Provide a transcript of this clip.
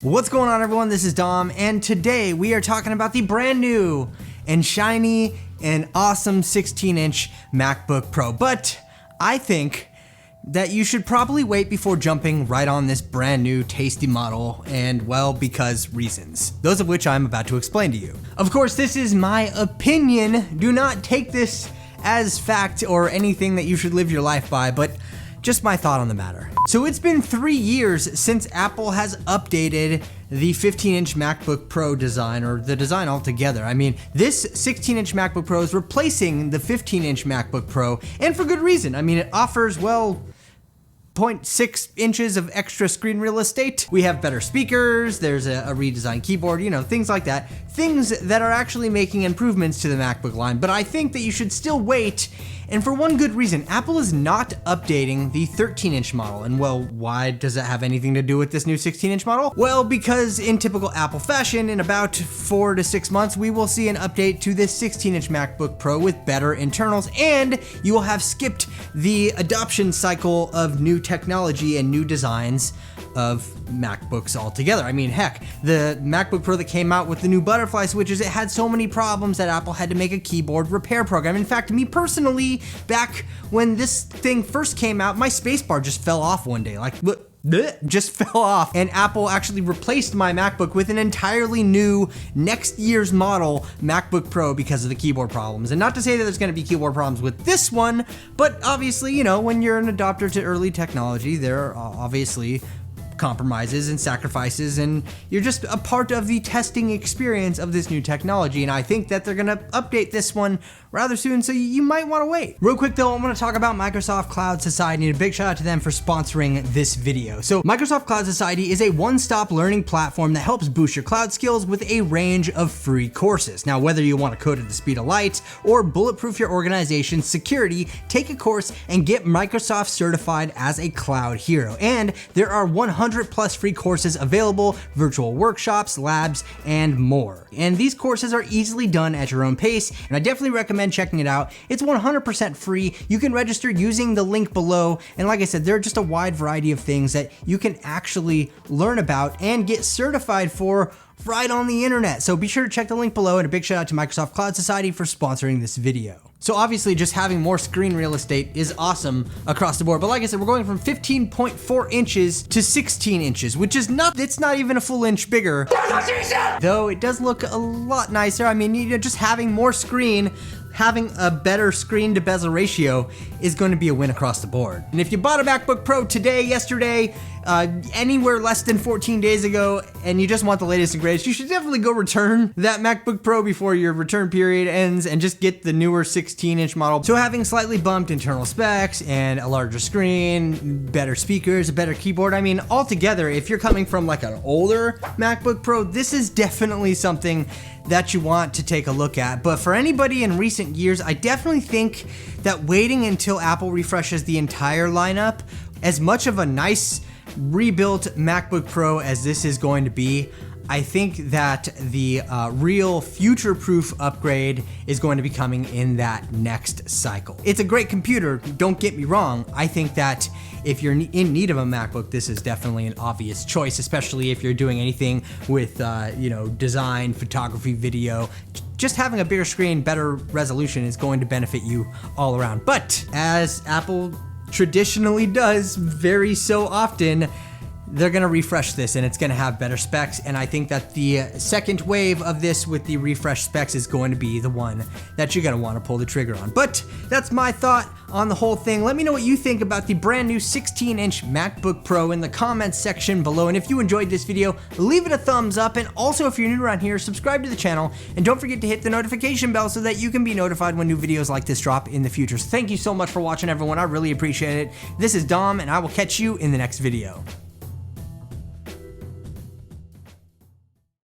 What's going on, everyone? This is Dom, and today we are talking about the brand new and shiny and awesome 16-inch MacBook Pro. But I think that you should probably wait before jumping right on this brand new tasty model, and well, because reasons, those of which I'm about to explain to you. Of course, this is my opinion. Do not take this as fact or anything that you should live your life by, but just my thought on the matter. So it's been 3 years since Apple has updated the 15-inch MacBook Pro design, or the design altogether. I mean, this 16-inch MacBook Pro is replacing the 15-inch MacBook Pro, and for good reason. I mean, it offers, well, 0.6 inches of extra screen real estate. We have better speakers, there's a redesigned keyboard, you know, things like that. Things that are actually making improvements to the MacBook line, but I think that you should still wait, and for one good reason. Apple is not updating the 13-inch model, and well, why does that have anything to do with this new 16-inch model? Well, because in typical Apple fashion, in about 4 to 6 months, we will see an update to this 16-inch MacBook Pro with better internals, and you will have skipped the adoption cycle of new technology and new designs of MacBooks altogether. I mean, heck, the MacBook Pro that came out with the new butterfly switches, it had so many problems that Apple had to make a keyboard repair program. In fact, me personally, back when this thing first came out, my spacebar just fell off one day, like, just fell off, and Apple actually replaced my MacBook with an entirely new next year's model MacBook Pro because of the keyboard problems. And not to say that there's going to be keyboard problems with this one, but obviously, you know, when you're an adopter to early technology, there are obviously compromises and sacrifices, and you're just a part of the testing experience of this new technology. And I think that they're gonna update this one rather soon, so you might want to wait. Real quick though, I want to talk about Microsoft Cloud Society, and a big shout out to them for sponsoring this video. So Microsoft Cloud Society is a one-stop learning platform that helps boost your cloud skills with a range of free courses. Now, whether you want to code at the speed of light or bulletproof your organization's security, take a course and get Microsoft certified as a cloud hero. And there are 100 plus free courses available, virtual workshops, labs, and more. And these courses are easily done at your own pace, and I definitely recommend checking it out. It's 100% free. You can register using the link below, and like I said, there are just a wide variety of things that you can actually learn about and get certified for right on the internet. So be sure to check the link below, and a big shout out to Microsoft Cloud Society for sponsoring this video. So obviously just having more screen real estate is awesome across the board, but like I said, we're going from 15.4 inches to 16 inches, which is it's not even a full inch bigger. Though it does look a lot nicer. I mean, you know, just having more screen, having a better screen to bezel ratio is going to be a win across the board. And if you bought a MacBook Pro today, yesterday, anywhere less than 14 days ago, and you just want the latest and greatest, you should definitely go return that MacBook Pro before your return period ends and just get the newer 16-inch model. So having slightly bumped internal specs and a larger screen, better speakers, a better keyboard, I mean, altogether, if you're coming from like an older MacBook Pro, this is definitely something that you want to take a look at. But for anybody in recent years, I definitely think that waiting until Apple refreshes the entire lineup, as much of a nice rebuilt MacBook Pro as this is going to be, I think that the real future-proof upgrade is going to be coming in that next cycle. It's a great computer, don't get me wrong. I think that if you're in need of a MacBook, this is definitely an obvious choice, especially if you're doing anything with you know, design, photography, video. Just having a bigger screen, better resolution is going to benefit you all around. But as Apple traditionally does very so often, they're gonna refresh this and it's gonna have better specs, and I think that the second wave of this with the refresh specs is going to be the one that you're gonna wanna pull the trigger on. But that's my thought on the whole thing. Let me know what you think about the brand new 16-inch MacBook Pro in the comments section below, and if you enjoyed this video, leave it a thumbs up, and also if you're new around here, subscribe to the channel, and don't forget to hit the notification bell so that you can be notified when new videos like this drop in the future. So thank you so much for watching, everyone. I really appreciate it. This is Dom, and I will catch you in the next video.